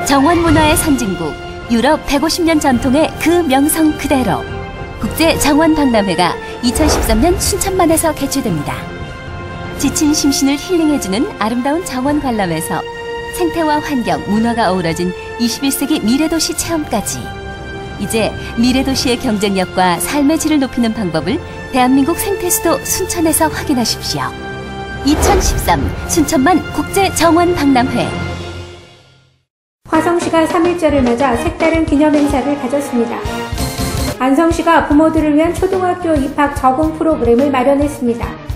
정원 문화의 선진국, 유럽 150년 전통의 그 명성 그대로 국제 정원 박람회가 2013년 순천만에서 개최됩니다. 지친 심신을 힐링해주는 아름다운 정원 관람에서 생태와 환경, 문화가 어우러진 21세기 미래도시 체험까지 이제 미래도시의 경쟁력과 삶의 질을 높이는 방법을 대한민국 생태수도 순천에서 확인하십시오. 2013 순천만 국제 정원 박람회. 화성시가 3.1절을 맞아 색다른 기념행사를 가졌습니다. 안성시가 부모들을 위한 초등학교 입학 적응 프로그램을 마련했습니다.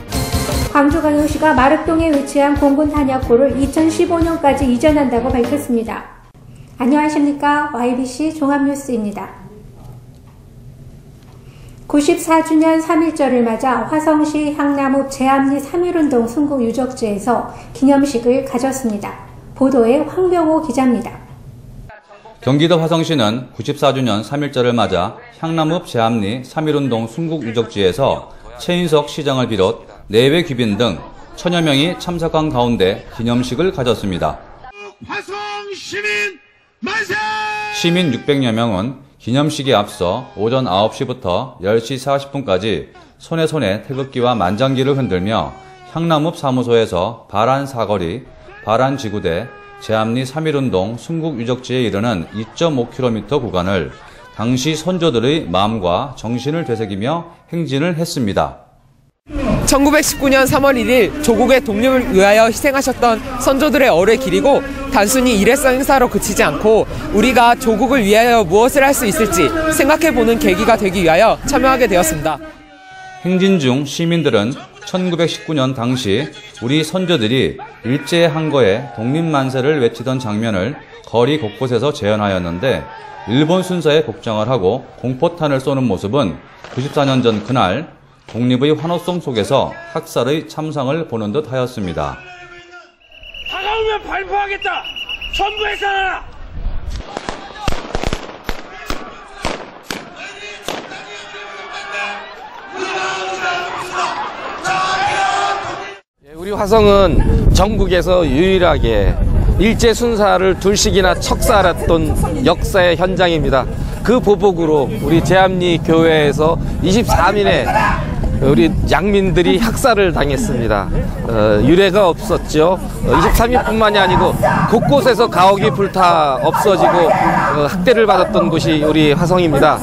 광주광역시가 마륵동에 위치한 공군탄약고를 2015년까지 이전한다고 밝혔습니다. 안녕하십니까? YBC 종합뉴스입니다. 94주년 3.1절을 맞아 화성시 향남읍 제암리 3.1운동 순국유적지에서 기념식을 가졌습니다. 보도에 황병호 기자입니다. 경기도 화성시는 94주년 3.1절을 맞아 향남읍 제암리 3.1운동 순국유적지에서 최인석 시장을 비롯 4배 귀빈 등 천여 명이 참석한 가운데 기념식을 가졌습니다. 화성 시민 만세! 시민 600여 명은 기념식에 앞서 오전 9시부터 10시 40분까지 손에 태극기와 만장기를 흔들며 향남읍 사무소에서 바란 사거리, 바란 지구대, 제암리 3.1운동 순국유적지에 이르는 2.5km 구간을 당시 선조들의 마음과 정신을 되새기며 행진을 했습니다. 1919년 3월 1일 조국의 독립을 위하여 희생하셨던 선조들의 얼을 기리고 단순히 일회성 행사로 그치지 않고 우리가 조국을 위하여 무엇을 할 수 있을지 생각해보는 계기가 되기 위하여 참여하게 되었습니다. 행진 중 시민들은 1919년 당시 우리 선조들이 일제의 항거에 독립만세를 외치던 장면을 거리 곳곳에서 재현하였는데 일본 순사에 복장을 하고 공포탄을 쏘는 모습은 94년 전 그날 독립의 환호성 속에서 학살의 참상을 보는 듯 하였습니다. 다가오면 발포하겠다! 전부에 살아라! 우리 화성은 전국에서 유일하게 일제 순사를 둘씩이나 척살했던 역사의 현장입니다. 그 보복으로 우리 제암리 교회에서 23일에 우리 양민들이 학살을 당했습니다. 유례가 없었죠. 23일뿐만이 아니고 곳곳에서 가옥이 불타 없어지고 학대를 받았던 곳이 우리 화성입니다.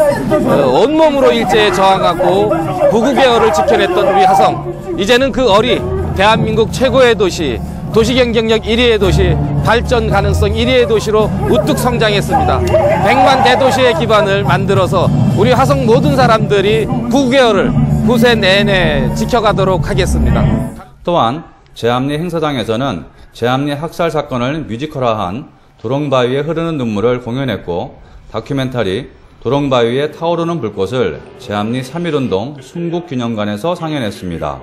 온몸으로 일제에 저항하고 부국의 얼을 지켜냈던 우리 화성. 이제는 그 얼이 대한민국 최고의 도시, 도시경쟁력 1위의 도시, 발전 가능성 1위의 도시로 우뚝 성장했습니다. 100만 대도시의 기반을 만들어서 우리 화성 모든 사람들이 부국의 얼을 9세 내내 지켜가도록 하겠습니다. 또한 제암리 행사장에서는 제암리 학살 사건을 뮤지컬화한 도롱바위에 흐르는 눈물을 공연했고 다큐멘터리 도롱바위에 타오르는 불꽃을 제암리 3.1운동 순국기념관에서 상연했습니다.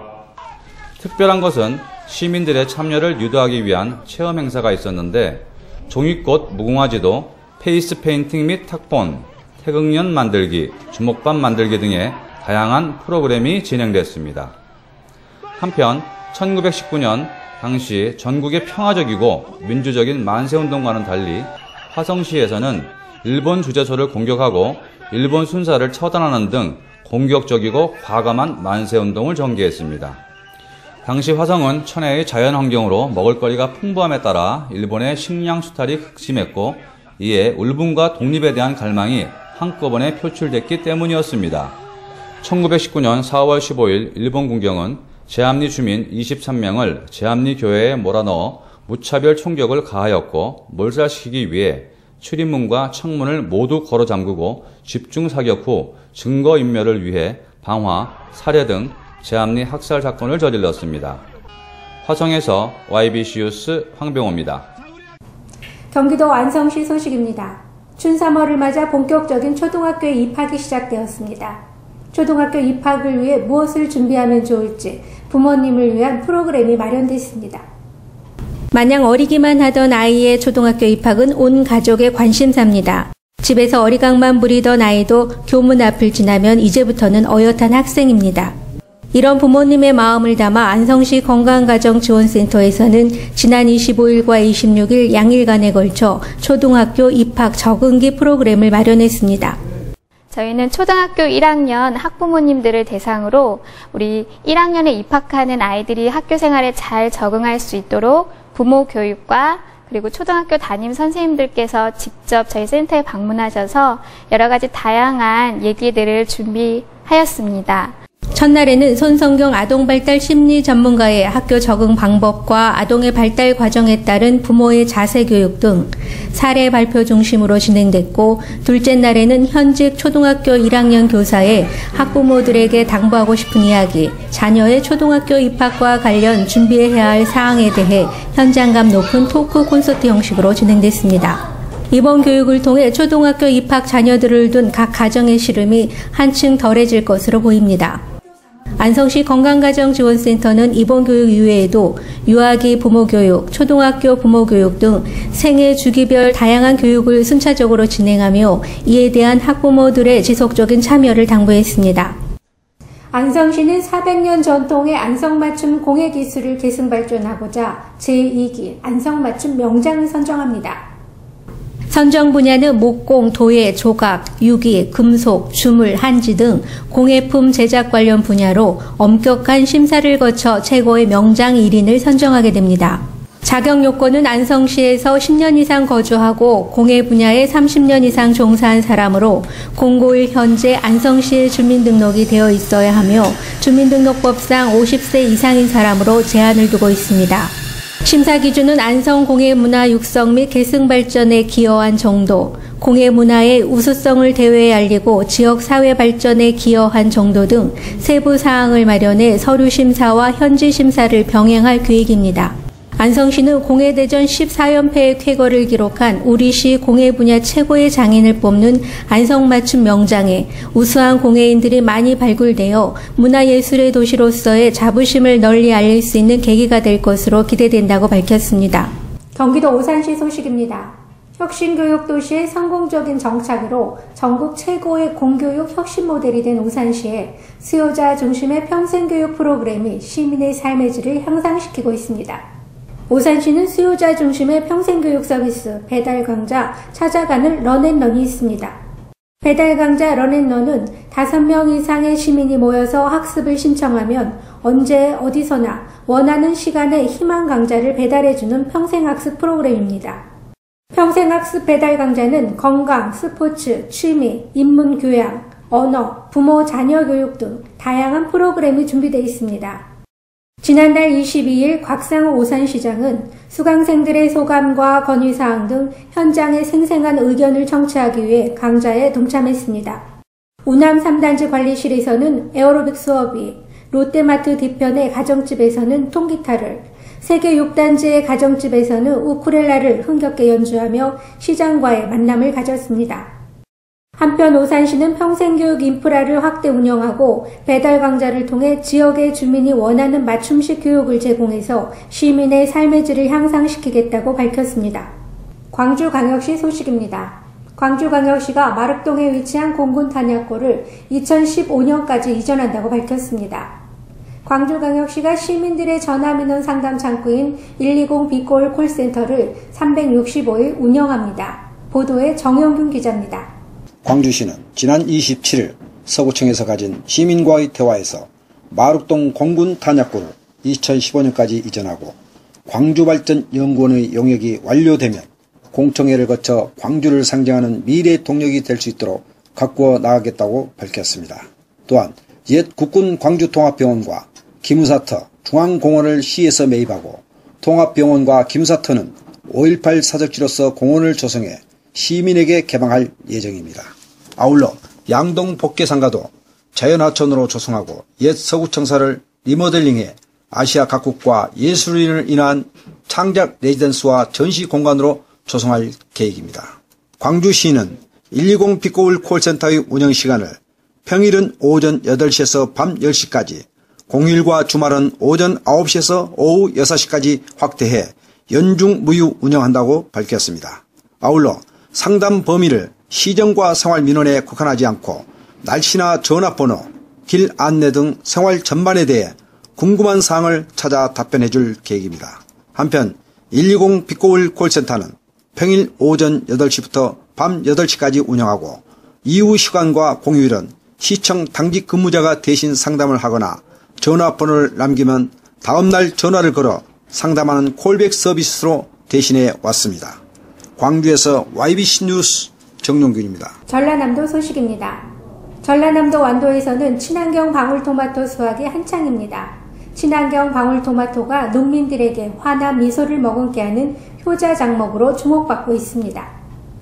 특별한 것은 시민들의 참여를 유도하기 위한 체험 행사가 있었는데 종이꽃 무궁화지도, 페이스 페인팅 및 탁본, 태극년 만들기, 주먹밥 만들기 등의 다양한 프로그램이 진행됐습니다. 한편 1919년 당시 전국의 평화적이고 민주적인 만세운동과는 달리 화성시에서는 일본 주재소를 공격하고 일본 순사를 처단하는 등 공격적이고 과감한 만세운동을 전개했습니다. 당시 화성은 천혜의 자연환경으로 먹을거리가 풍부함에 따라 일본의 식량 수탈이 극심했고 이에 울분과 독립에 대한 갈망이 한꺼번에 표출됐기 때문이었습니다. 1919년 4월 15일 일본 군경은 제암리 주민 23명을 제암리 교회에 몰아넣어 무차별 총격을 가하였고 몰살시키기 위해 출입문과 창문을 모두 걸어 잠그고 집중 사격 후 증거인멸을 위해 방화, 살해 등 제암리 학살 사건을 저질렀습니다. 화성에서 YBC 뉴스 황병호입니다. 경기도 안성시 소식입니다. 춘3월을 맞아 본격적인 초등학교에 입학이 시작되었습니다. 초등학교 입학을 위해 무엇을 준비하면 좋을지 부모님을 위한 프로그램이 마련됐습니다. 마냥 어리기만 하던 아이의 초등학교 입학은 온 가족의 관심사입니다. 집에서 어리광만 부리던 아이도 교문 앞을 지나면 이제부터는 어엿한 학생입니다. 이런 부모님의 마음을 담아 안성시 건강가정지원센터에서는 지난 25일과 26일 양일간에 걸쳐 초등학교 입학 적응기 프로그램을 마련했습니다. 저희는 초등학교 1학년 학부모님들을 대상으로 우리 1학년에 입학하는 아이들이 학교 생활에 잘 적응할 수 있도록 부모 교육과 그리고 초등학교 담임 선생님들께서 직접 저희 센터에 방문하셔서 여러 가지 다양한 얘기들을 준비하였습니다. 첫날에는 손성경 아동발달 심리 전문가의 학교 적응 방법과 아동의 발달 과정에 따른 부모의 자세 교육 등 사례 발표 중심으로 진행됐고, 둘째 날에는 현직 초등학교 1학년 교사의 학부모들에게 당부하고 싶은 이야기, 자녀의 초등학교 입학과 관련 준비해야 할 사항에 대해 현장감 높은 토크 콘서트 형식으로 진행됐습니다. 이번 교육을 통해 초등학교 입학 자녀들을 둔 각 가정의 시름이 한층 덜해질 것으로 보입니다. 안성시 건강가정지원센터는 이번 교육 이외에도 유아기 부모교육, 초등학교 부모교육 등 생애 주기별 다양한 교육을 순차적으로 진행하며 이에 대한 학부모들의 지속적인 참여를 당부했습니다. 안성시는 400년 전통의 안성맞춤 공예기술을 계승 발전하고자 제2기 안성맞춤 명장을 선정합니다. 선정 분야는 목공, 도예, 조각, 유기, 금속, 주물, 한지 등 공예품 제작 관련 분야로 엄격한 심사를 거쳐 최고의 명장 1인을 선정하게 됩니다. 자격 요건은 안성시에서 10년 이상 거주하고 공예 분야에 30년 이상 종사한 사람으로 공고일 현재 안성시에 주민등록이 되어 있어야 하며 주민등록법상 50세 이상인 사람으로 제한을 두고 있습니다. 심사 기준은 안성 공예 문화 육성 및 계승 발전에 기여한 정도, 공예 문화의 우수성을 대외에 알리고 지역 사회 발전에 기여한 정도 등 세부 사항을 마련해 서류 심사와 현지 심사를 병행할 계획입니다. 안성시는 공예대전 14연패의 쾌거를 기록한 우리시 공예 분야 최고의 장인을 뽑는 안성맞춤 명장에 우수한 공예인들이 많이 발굴되어 문화예술의 도시로서의 자부심을 널리 알릴 수 있는 계기가 될 것으로 기대된다고 밝혔습니다. 경기도 오산시 소식입니다. 혁신교육도시의 성공적인 정착으로 전국 최고의 공교육 혁신 모델이 된 오산시에 수요자 중심의 평생교육 프로그램이 시민의 삶의 질을 향상시키고 있습니다. 오산시는 수요자 중심의 평생교육 서비스 배달 강좌 찾아가는 런앤런이 있습니다. 배달 강좌 런앤런은 5명 이상의 시민이 모여서 학습을 신청하면 언제 어디서나 원하는 시간에 희망 강좌를 배달해주는 평생학습 프로그램입니다. 평생학습 배달 강좌는 건강, 스포츠, 취미, 인문교양, 언어, 부모 자녀 교육 등 다양한 프로그램이 준비되어 있습니다. 지난달 22일 곽상우 오산시장은 수강생들의 소감과 건의사항 등 현장의 생생한 의견을 청취하기 위해 강좌에 동참했습니다. 우남 3단지 관리실에서는 에어로빅 수업이, 롯데마트 뒤편의 가정집에서는 통기타를, 세계 6단지의 가정집에서는 우쿨렐라를 흥겹게 연주하며 시장과의 만남을 가졌습니다. 한편 오산시는 평생교육 인프라를 확대 운영하고 배달 강좌를 통해 지역의 주민이 원하는 맞춤식 교육을 제공해서 시민의 삶의 질을 향상시키겠다고 밝혔습니다. 광주광역시 소식입니다. 광주광역시가 마륵동에 위치한 공군 탄약고를 2015년까지 이전한다고 밝혔습니다. 광주광역시가 시민들의 전화민원 상담 창구인 120 빅콜 콜센터를 365일 운영합니다. 보도에 정영균 기자입니다. 광주시는 지난 27일 서구청에서 가진 시민과의 대화에서 마륵동 공군 탄약고를 2015년까지 이전하고 광주발전연구원의 용역이 완료되면 공청회를 거쳐 광주를 상징하는 미래 동력이 될 수 있도록 가꾸어 나가겠다고 밝혔습니다. 또한 옛 국군 광주통합병원과 기무사터 중앙공원을 시에서 매입하고 통합병원과 기무사터는 5.18 사적지로서 공원을 조성해 시민에게 개방할 예정입니다. 아울러 양동 복개상가도 자연하천으로 조성하고 옛 서구청사를 리모델링해 아시아 각국과 예술인을 인한 창작 레지던스와 전시 공간으로 조성할 계획입니다. 광주시는 120 빅고울 콜센터의 운영시간을 평일은 오전 8시에서 밤 10시까지, 공휴일과 주말은 오전 9시에서 오후 6시까지 확대해 연중무휴 운영한다고 밝혔습니다. 아울러 상담 범위를 시정과 생활민원에 국한하지 않고 날씨나 전화번호, 길 안내 등 생활 전반에 대해 궁금한 사항을 찾아 답변해 줄 계획입니다. 한편 120 빛고울 콜센터는 평일 오전 8시부터 밤 8시까지 운영하고 이후 시간과 공휴일은 시청 당직 근무자가 대신 상담을 하거나 전화번호를 남기면 다음날 전화를 걸어 상담하는 콜백 서비스로 대신해 왔습니다. 광주에서 YBC 뉴스 정용균입니다. 전라남도 소식입니다. 전라남도 완도에서는 친환경 방울토마토 수확이 한창입니다. 친환경 방울토마토가 농민들에게 환한 미소를 머금게 하는 효자 작목으로 주목받고 있습니다.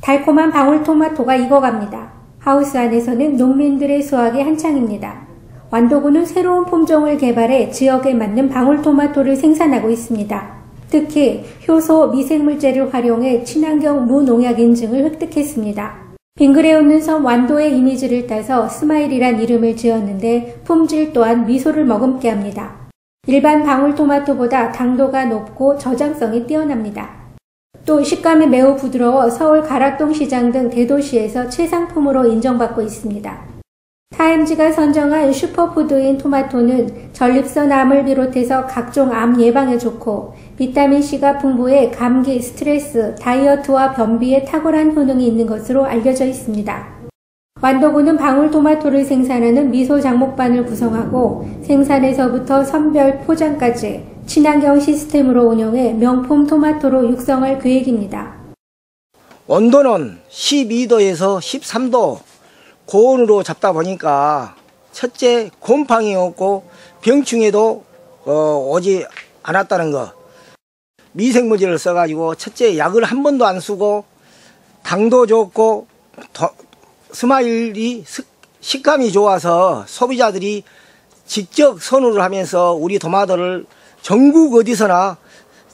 달콤한 방울토마토가 익어갑니다. 하우스 안에서는 농민들의 수확이 한창입니다. 완도군은 새로운 품종을 개발해 지역에 맞는 방울토마토를 생산하고 있습니다. 특히 효소 미생물제를 활용해 친환경 무농약 인증을 획득했습니다. 빙그레 웃는 섬 완도의 이미지를 따서 스마일이란 이름을 지었는데 품질 또한 미소를 머금게 합니다. 일반 방울토마토보다 당도가 높고 저장성이 뛰어납니다. 또 식감이 매우 부드러워 서울 가락동 시장 등 대도시에서 최상품으로 인정받고 있습니다. 타임지가 선정한 슈퍼푸드인 토마토는 전립선 암을 비롯해서 각종 암 예방에 좋고 비타민C가 풍부해 감기, 스트레스, 다이어트와 변비에 탁월한 효능이 있는 것으로 알려져 있습니다. 완도군은 방울토마토를 생산하는 미소 장목반을 구성하고 생산에서부터 선별 포장까지 친환경 시스템으로 운영해 명품 토마토로 육성할 계획입니다. 온도는 12도에서 13도 고온으로 잡다 보니까 첫째 곰팡이 없고 병충해도 오지 않았다는 거. 미생물제를 써가지고 첫째 약을 한 번도 안 쓰고 당도 좋고 스마일이 식감이 좋아서 소비자들이 직접 선호를 하면서 우리 토마토를 전국 어디서나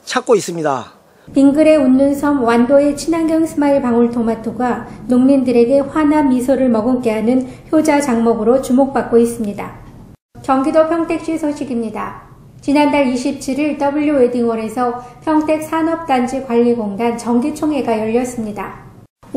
찾고 있습니다. 빙그레 웃는 섬 완도의 친환경 스마일 방울토마토가 농민들에게 환한 미소를 머금게 하는 효자 작목으로 주목받고 있습니다. 경기도 평택시 소식입니다. 지난달 27일 W웨딩홀에서 평택산업단지관리공단 정기총회가 열렸습니다.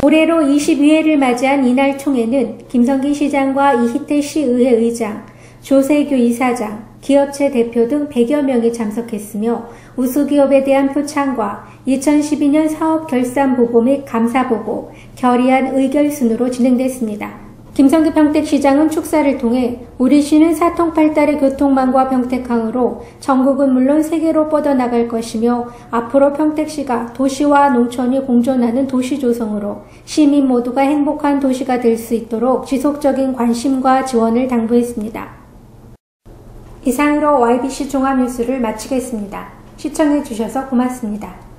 올해로 22회를 맞이한 이날 총회는 김성기 시장과 이희태 시의회 의장, 조세규 이사장, 기업체 대표 등 100여 명이 참석했으며 우수기업에 대한 표창과 2012년 사업 결산 보고 및 감사 보고, 결의안 의결순으로 진행됐습니다. 김성기 평택시장은 축사를 통해 우리 시는 사통팔달의 교통망과 평택항으로 전국은 물론 세계로 뻗어나갈 것이며 앞으로 평택시가 도시와 농촌이 공존하는 도시조성으로 시민 모두가 행복한 도시가 될 수 있도록 지속적인 관심과 지원을 당부했습니다. 이상으로 YBC 종합뉴스를 마치겠습니다. 시청해주셔서 고맙습니다.